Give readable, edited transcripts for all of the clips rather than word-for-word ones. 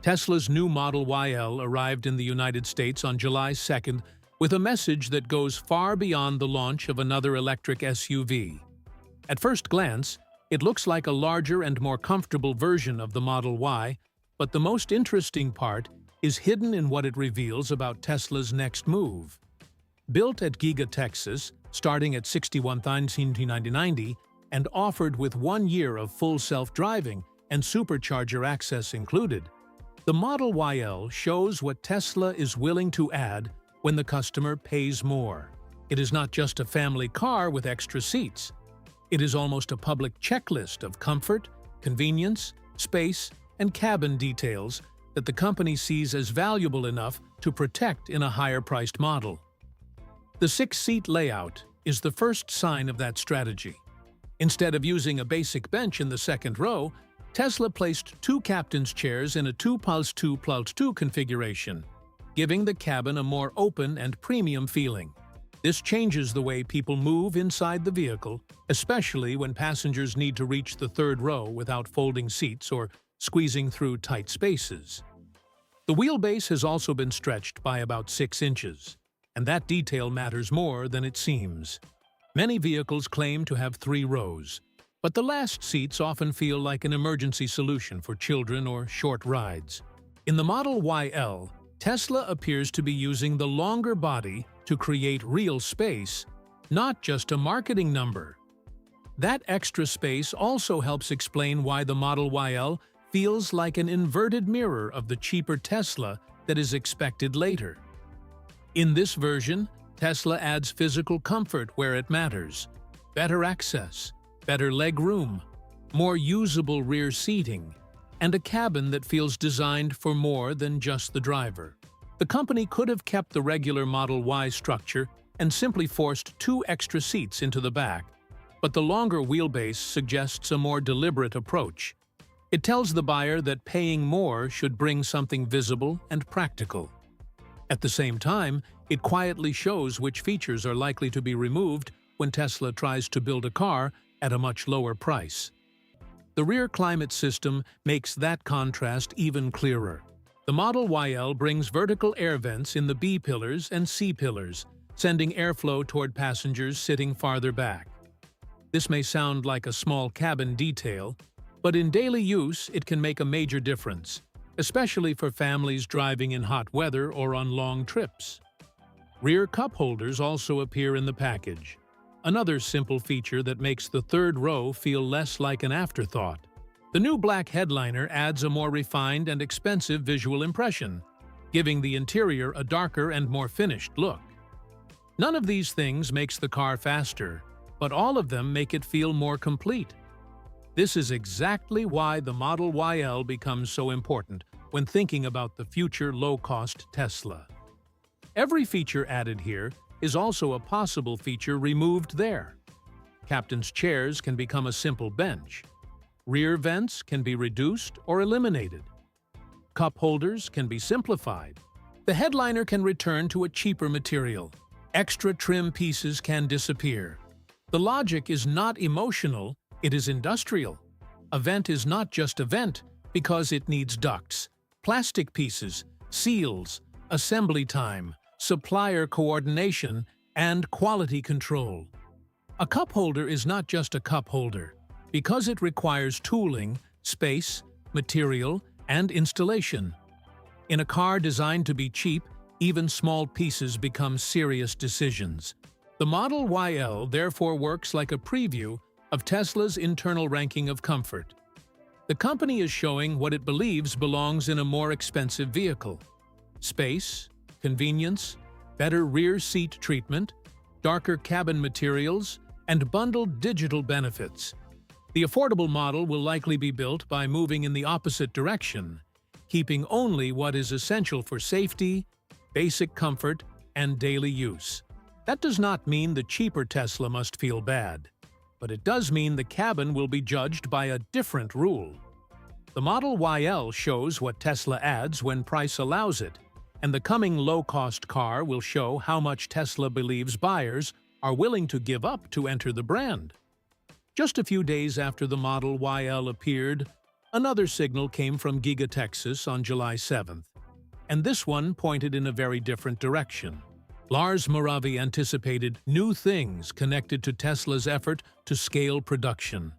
Tesla's new Model YL arrived in the United States on July 2nd with a message that goes far beyond the launch of another electric SUV. At first glance, it looks like a larger and more comfortable version of the Model Y, but the most interesting part is hidden in what it reveals about Tesla's next move. Built at Giga Texas, starting at $61,990 and offered with 1 year of full self-driving and Supercharger access included, the Model YL shows what Tesla is willing to add when the customer pays more. It is not just a family car with extra seats. It is almost a public checklist of comfort, convenience, space, and cabin details that the company sees as valuable enough to protect in a higher-priced model. The 6-seat layout is the first sign of that strategy. Instead of using a basic bench in the second row, Tesla placed 2 captain's chairs in a 2+2+2 configuration, giving the cabin a more open and premium feeling. This changes the way people move inside the vehicle, especially when passengers need to reach the third row without folding seats or squeezing through tight spaces. The wheelbase has also been stretched by about 6 inches, and that detail matters more than it seems. Many vehicles claim to have 3 rows, but the last seats often feel like an emergency solution for children or short rides. In the Model YL, Tesla appears to be using the longer body to create real space, not just a marketing number. That extra space also helps explain why the Model YL feels like an inverted mirror of the cheaper Tesla that is expected later. In this version, Tesla adds physical comfort where it matters, better access, better leg room, more usable rear seating, and a cabin that feels designed for more than just the driver. The company could have kept the regular Model Y structure and simply forced 2 extra seats into the back, but the longer wheelbase suggests a more deliberate approach. It tells the buyer that paying more should bring something visible and practical. At the same time, it quietly shows which features are likely to be removed when Tesla tries to build a car at a much lower price. The rear climate system makes that contrast even clearer. The Model YL brings vertical air vents in the B pillars and C pillars, sending airflow toward passengers sitting farther back. This may sound like a small cabin detail, but in daily use it can make a major difference, especially for families driving in hot weather or on long trips. Rear cup holders also appear in the package, another simple feature that makes the third row feel less like an afterthought. The new black headliner adds a more refined and expensive visual impression, giving the interior a darker and more finished look. None of these things makes the car faster, but all of them make it feel more complete. This is exactly why the Model YL becomes so important when thinking about the future low-cost Tesla. Every feature added here is also a possible feature removed there. Captain's chairs can become a simple bench. Rear vents can be reduced or eliminated. Cup holders can be simplified. The headliner can return to a cheaper material. Extra trim pieces can disappear. The logic is not emotional, it is industrial. A vent is not just a vent because it needs ducts, plastic pieces, seals, assembly time, supplier coordination, and quality control. A cup holder is not just a cup holder because it requires tooling, space, material, and installation. In a car designed to be cheap, even small pieces become serious decisions. The Model YL therefore works like a preview of Tesla's internal ranking of comfort. The company is showing what it believes belongs in a more expensive vehicle: space, convenience, better rear seat treatment, darker cabin materials, and bundled digital benefits. The affordable model will likely be built by moving in the opposite direction, keeping only what is essential for safety, basic comfort, and daily use. That does not mean the cheaper Tesla must feel bad, but it does mean the cabin will be judged by a different rule. The Model YL shows what Tesla adds when price allows it, and the coming low-cost car will show how much Tesla believes buyers are willing to give up to enter the brand. Just a few days after the Model YL appeared, Another signal came from Giga Texas on July 7th, and this one pointed in a very different direction. Lars Moravi anticipated new things connected to Tesla's effort to scale production.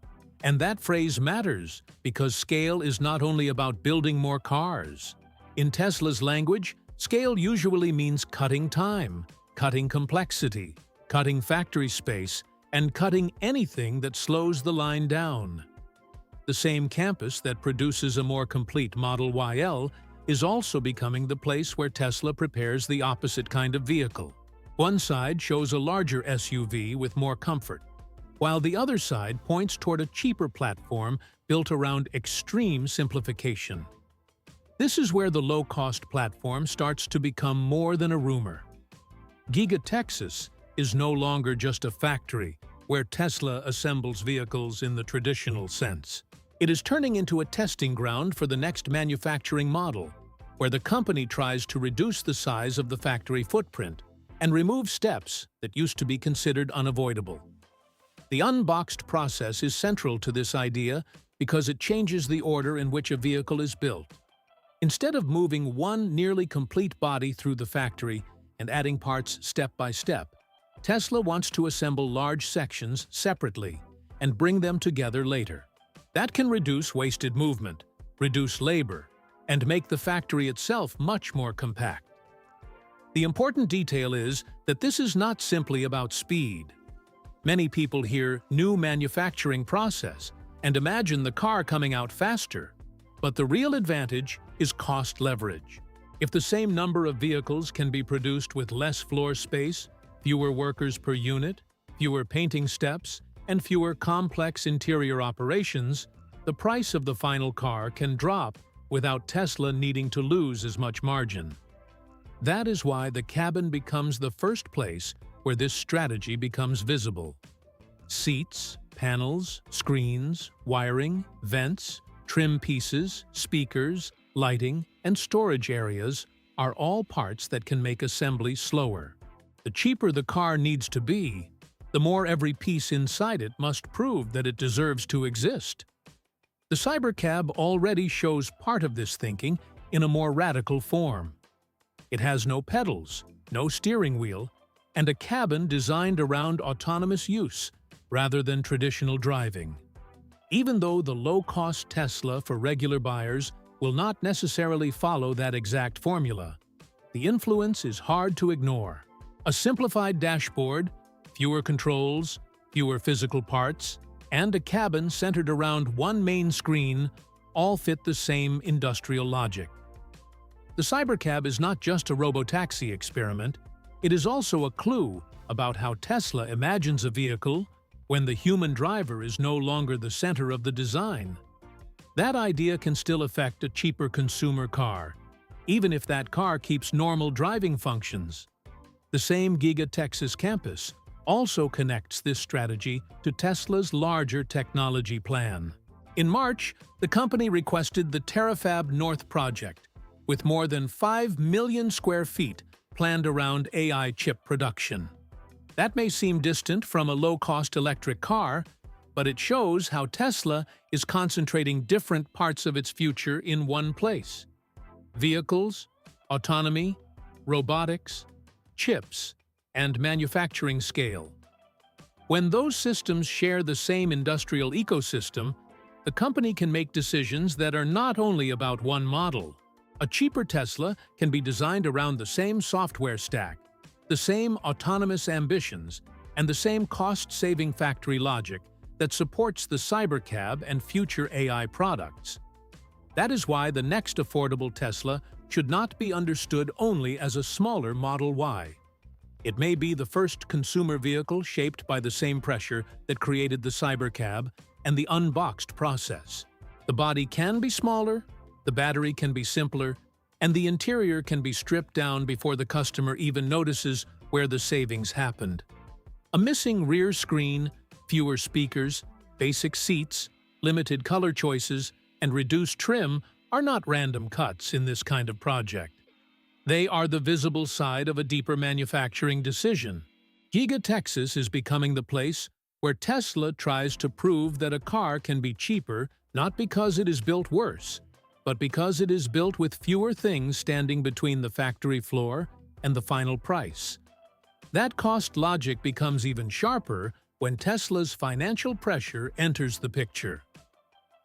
And that phrase matters because scale is not only about building more cars. In Tesla's language, scale usually means cutting time, cutting complexity, cutting factory space, and cutting anything that slows the line down. The same campus that produces a more complete Model YL is also becoming the place where Tesla prepares the opposite kind of vehicle. One side shows a larger SUV with more comfort, while the other side points toward a cheaper platform built around extreme simplification. This is where the low-cost platform starts to become more than a rumor. Giga Texas is no longer just a factory where Tesla assembles vehicles in the traditional sense. It is turning into a testing ground for the next manufacturing model, where the company tries to reduce the size of the factory footprint and remove steps that used to be considered unavoidable. The unboxed process is central to this idea because it changes the order in which a vehicle is built. Instead of moving one nearly complete body through the factory and adding parts step by step, Tesla wants to assemble large sections separately and bring them together later. That can reduce wasted movement, reduce labor, and make the factory itself much more compact. The important detail is that this is not simply about speed. Many people hear new manufacturing process and imagine the car coming out faster, but the real advantage is cost leverage. If the same number of vehicles can be produced with less floor space, fewer workers per unit, fewer painting steps, and fewer complex interior operations, the price of the final car can drop without Tesla needing to lose as much margin. That is why the cabin becomes the first place where this strategy becomes visible. Seats, panels, screens, wiring, vents, trim pieces, speakers, lighting, and storage areas are all parts that can make assembly slower. The cheaper the car needs to be, the more every piece inside it must prove that it deserves to exist. The Cybercab already shows part of this thinking in a more radical form. It has no pedals, no steering wheel, and a cabin designed around autonomous use rather than traditional driving. Even though the low-cost Tesla for regular buyers will not necessarily follow that exact formula, the influence is hard to ignore. A simplified dashboard, fewer controls, fewer physical parts, and a cabin centered around one main screen all fit the same industrial logic. The Cybercab is not just a robotaxi experiment, it is also a clue about how Tesla imagines a vehicle when the human driver is no longer the center of the design. That idea can still affect a cheaper consumer car, even if that car keeps normal driving functions. The same Giga Texas campus also connects this strategy to Tesla's larger technology plan. In March, the company requested the Terafab North project, with more than 5 million square feet planned around AI chip production. That may seem distant from a low-cost electric car, but it shows how Tesla is concentrating different parts of its future in one place: vehicles, autonomy, robotics, chips, and manufacturing scale. When those systems share the same industrial ecosystem, the company can make decisions that are not only about one model. A cheaper Tesla can be designed around the same software stack, the same autonomous ambitions, and the same cost-saving factory logic that supports the Cybercab and future AI products. That is why the next affordable Tesla should not be understood only as a smaller Model Y. It may be the first consumer vehicle shaped by the same pressure that created the Cybercab and the unboxed process. The body can be smaller, the battery can be simpler, and the interior can be stripped down before the customer even notices where the savings happened. A missing rear screen, fewer speakers, basic seats, limited color choices, and reduced trim are not random cuts in this kind of project. They are the visible side of a deeper manufacturing decision. Giga Texas is becoming the place where Tesla tries to prove that a car can be cheaper not because it is built worse, but because it is built with fewer things standing between the factory floor and the final price. That cost logic becomes even sharper when Tesla's financial pressure enters the picture.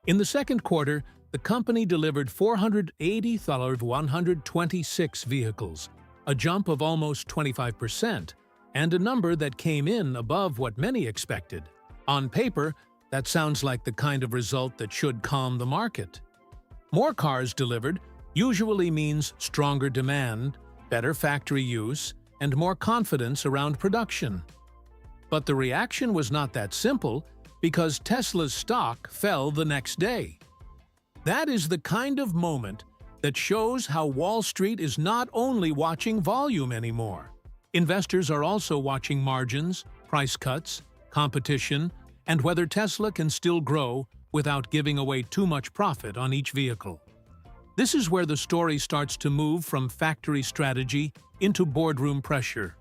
In the second quarter, the company delivered 480,126 vehicles, a jump of almost 25%, and a number that came in above what many expected. On paper, that sounds like the kind of result that should calm the market. More cars delivered usually means stronger demand, better factory use, and more confidence around production. But the reaction was not that simple because Tesla's stock fell the next day. That is the kind of moment that shows how Wall Street is not only watching volume anymore. Investors are also watching margins, price cuts, competition, and whether Tesla can still grow without giving away too much profit on each vehicle. This is where the story starts to move from factory strategy into boardroom pressure.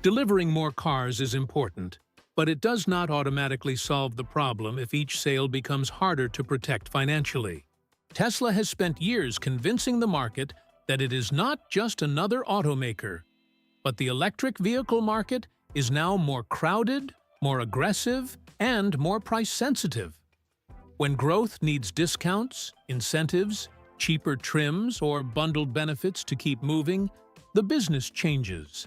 Delivering more cars is important, but it does not automatically solve the problem if each sale becomes harder to protect financially. Tesla has spent years convincing the market that it is not just another automaker, but the electric vehicle market is now more crowded, more aggressive, and more price-sensitive. When growth needs discounts, incentives, cheaper trims, or bundled benefits to keep moving, the business changes.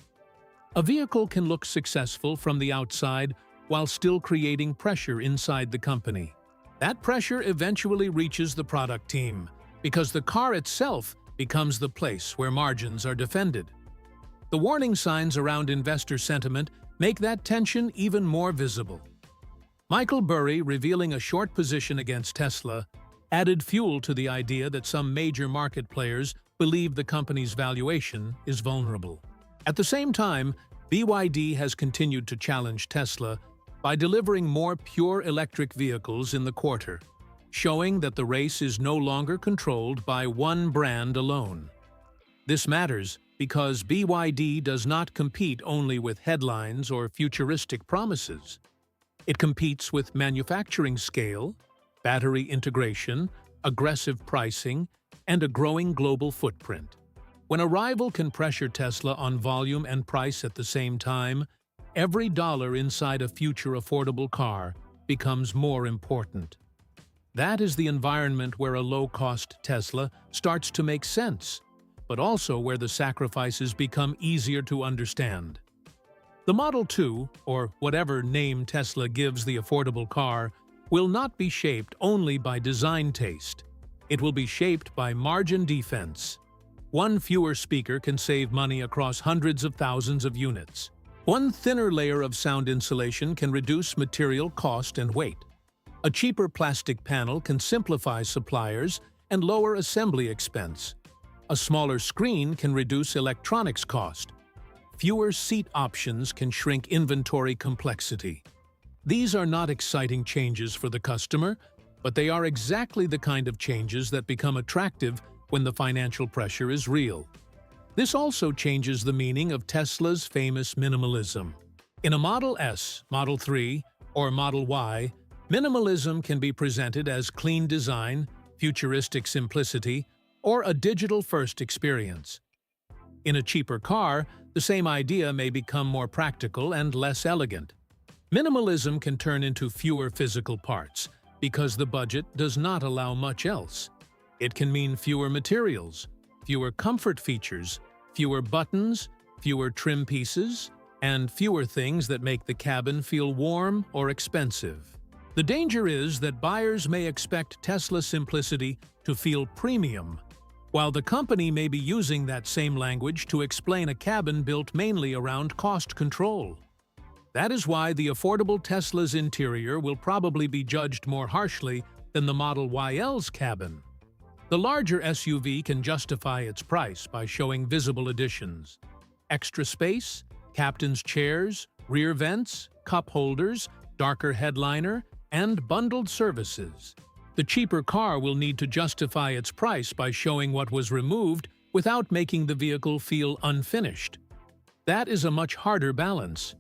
A vehicle can look successful from the outside while still creating pressure inside the company. That pressure eventually reaches the product team, because the car itself becomes the place where margins are defended. The warning signs around investor sentiment make that tension even more visible. Michael Burry, revealing a short position against Tesla, added fuel to the idea that some major market players believe the company's valuation is vulnerable. At the same time, BYD has continued to challenge Tesla by delivering more pure electric vehicles in the quarter, showing that the race is no longer controlled by one brand alone. This matters because BYD does not compete only with headlines or futuristic promises. It competes with manufacturing scale, battery integration, aggressive pricing, and a growing global footprint. When a rival can pressure Tesla on volume and price at the same time, every dollar inside a future affordable car becomes more important. That is the environment where a low-cost Tesla starts to make sense, but also where the sacrifices become easier to understand. The Model 2, or whatever name Tesla gives the affordable car, will not be shaped only by design taste. It will be shaped by margin defense. One fewer speaker can save money across hundreds of thousands of units. One thinner layer of sound insulation can reduce material cost and weight. A cheaper plastic panel can simplify suppliers and lower assembly expense. A smaller screen can reduce electronics cost. Fewer seat options can shrink inventory complexity. These are not exciting changes for the customer, but they are exactly the kind of changes that become attractive when the financial pressure is real. This also changes the meaning of Tesla's famous minimalism. In a Model S, Model 3, or Model Y, minimalism can be presented as clean design, futuristic simplicity, or a digital-first experience. In a cheaper car, the same idea may become more practical and less elegant. Minimalism can turn into fewer physical parts because the budget does not allow much else. It can mean fewer materials, fewer comfort features, fewer buttons, fewer trim pieces, and fewer things that make the cabin feel warm or expensive. The danger is that buyers may expect Tesla simplicity to feel premium, while the company may be using that same language to explain a cabin built mainly around cost control. That is why the affordable Tesla's interior will probably be judged more harshly than the Model YL's cabin. The larger SUV can justify its price by showing visible additions: extra space, captain's chairs, rear vents, cup holders, darker headliner, and bundled services. The cheaper car will need to justify its price by showing what was removed without making the vehicle feel unfinished. That is a much harder balance.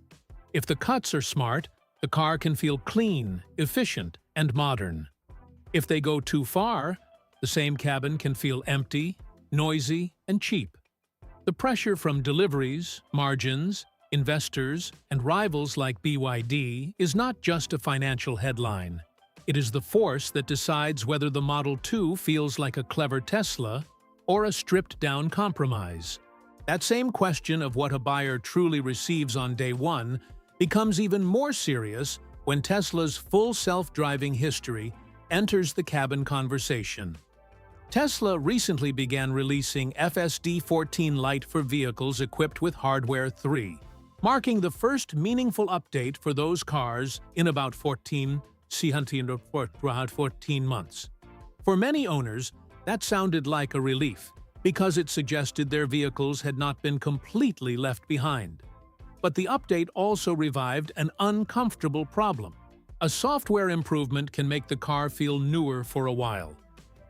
If the cuts are smart, the car can feel clean, efficient, and modern. If they go too far, the same cabin can feel empty, noisy, and cheap. The pressure from deliveries, margins, investors, and rivals like BYD is not just a financial headline. It is the force that decides whether the Model 2 feels like a clever Tesla or a stripped-down compromise. That same question of what a buyer truly receives on day one becomes even more serious when Tesla's full self-driving history enters the cabin conversation. Tesla recently began releasing FSD 14 Lite for vehicles equipped with Hardware 3, marking the first meaningful update for those cars in about 14 months. For many owners, that sounded like a relief, because it suggested their vehicles had not been completely left behind. But the update also revived an uncomfortable problem. A software improvement can make the car feel newer for a while,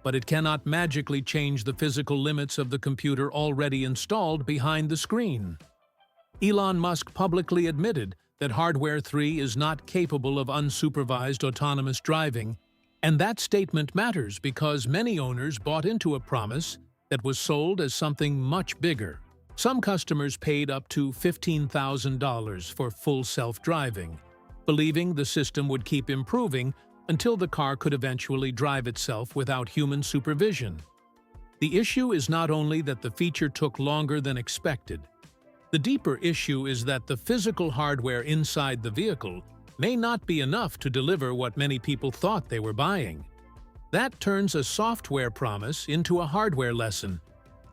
but it cannot magically change the physical limits of the computer already installed behind the screen. Elon Musk publicly admitted that Hardware 3 is not capable of unsupervised autonomous driving, and that statement matters because many owners bought into a promise that was sold as something much bigger. Some customers paid up to $15,000 for full self-driving, believing the system would keep improving until the car could eventually drive itself without human supervision. The issue is not only that the feature took longer than expected. The deeper issue is that the physical hardware inside the vehicle may not be enough to deliver what many people thought they were buying. That turns a software promise into a hardware lesson,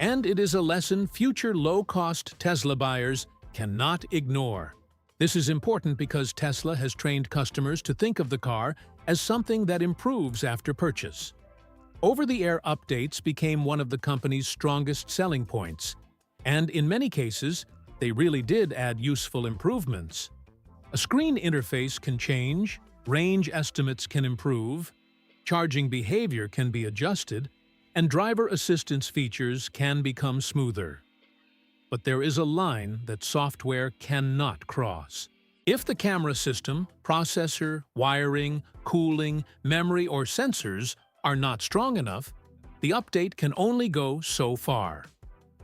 and it is a lesson future low-cost Tesla buyers cannot ignore. This is important because Tesla has trained customers to think of the car as something that improves after purchase. Over-the-air updates became one of the company's strongest selling points, and in many cases, they really did add useful improvements. A screen interface can change, range estimates can improve, charging behavior can be adjusted, and driver assistance features can become smoother. But there is a line that software cannot cross. If the camera system, processor, wiring, cooling, memory, or sensors are not strong enough, the update can only go so far.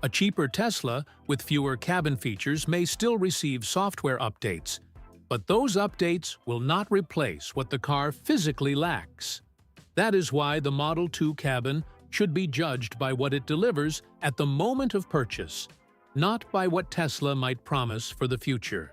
A cheaper Tesla with fewer cabin features may still receive software updates, but those updates will not replace what the car physically lacks. That is why the Model 2 cabin should be judged by what it delivers at the moment of purchase, not by what Tesla might promise for the future.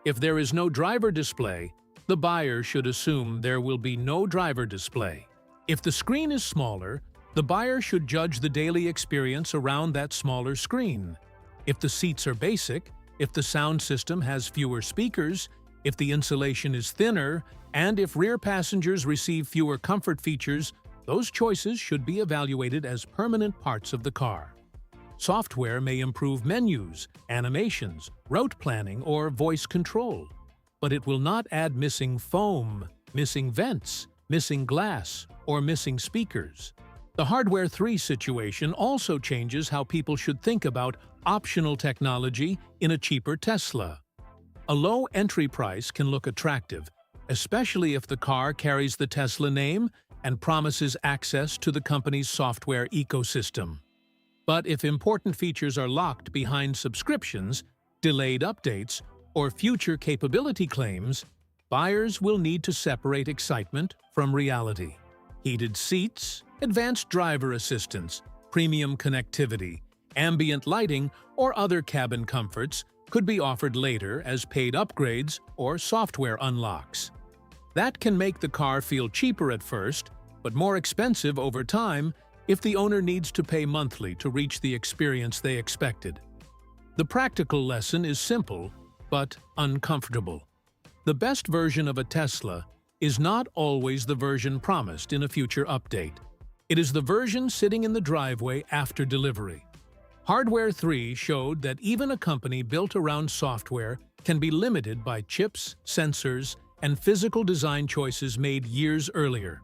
If there is no driver display, the buyer should assume there will be no driver display. If the screen is smaller, the buyer should judge the daily experience around that smaller screen. If the seats are basic, if the sound system has fewer speakers, if the insulation is thinner, and if rear passengers receive fewer comfort features, those choices should be evaluated as permanent parts of the car. Software may improve menus, animations, route planning, or voice control, but it will not add missing foam, missing vents, missing glass, or missing speakers. The Hardware 3 situation also changes how people should think about optional technology in a cheaper Tesla. A low entry price can look attractive, especially if the car carries the Tesla name and promises access to the company's software ecosystem. But if important features are locked behind subscriptions, delayed updates, or future capability claims, buyers will need to separate excitement from reality. Heated seats, advanced driver assistance, premium connectivity, ambient lighting, or other cabin comforts could be offered later as paid upgrades or software unlocks. That can make the car feel cheaper at first, but more expensive over time if the owner needs to pay monthly to reach the experience they expected. The practical lesson is simple, but uncomfortable. The best version of a Tesla is not always the version promised in a future update. It is the version sitting in the driveway after delivery. Hardware 3 showed that even a company built around software can be limited by chips, sensors, and physical design choices made years earlier.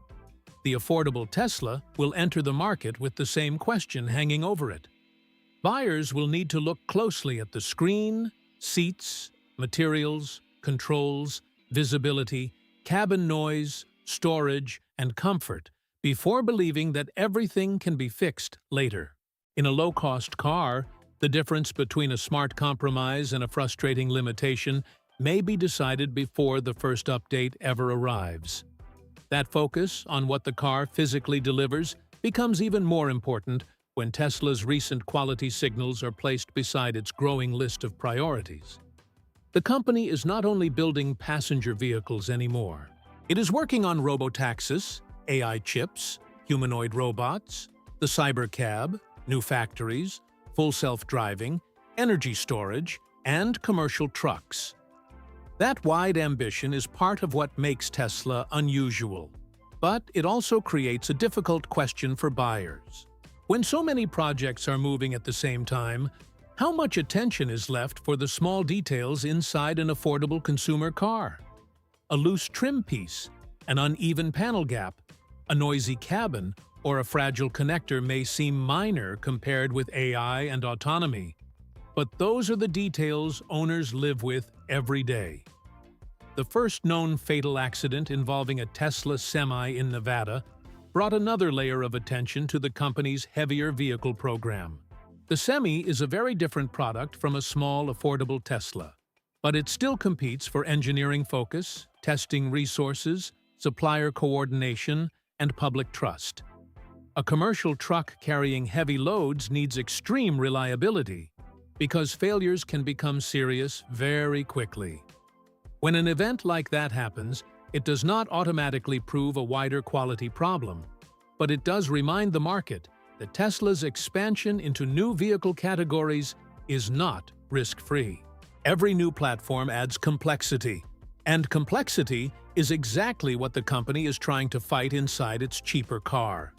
The affordable Tesla will enter the market with the same question hanging over it. Buyers will need to look closely at the screen, seats, materials, controls, visibility, cabin noise, storage, and comfort before believing that everything can be fixed later. In a low-cost car, the difference between a smart compromise and a frustrating limitation may be decided before the first update ever arrives. That focus on what the car physically delivers becomes even more important when Tesla's recent quality signals are placed beside its growing list of priorities. The company is not only building passenger vehicles anymore. It is working on robotaxis, AI chips, humanoid robots, the cybercab, new factories, full self-driving, energy storage, and commercial trucks. That wide ambition is part of what makes Tesla unusual. But it also creates a difficult question for buyers. When so many projects are moving at the same time, how much attention is left for the small details inside an affordable consumer car? A loose trim piece, an uneven panel gap, a noisy cabin, or a fragile connector may seem minor compared with AI and autonomy, but those are the details owners live with every day. The first known fatal accident involving a Tesla Semi in Nevada brought another layer of attention to the company's heavier vehicle program. The Semi is a very different product from a small, affordable Tesla, but it still competes for engineering focus, testing resources, supplier coordination, and public trust. A commercial truck carrying heavy loads needs extreme reliability because failures can become serious very quickly. When an event like that happens, it does not automatically prove a wider quality problem, but it does remind the market that Tesla's expansion into new vehicle categories is not risk-free. Every new platform adds complexity, and complexity is exactly what the company is trying to fight inside its cheaper car.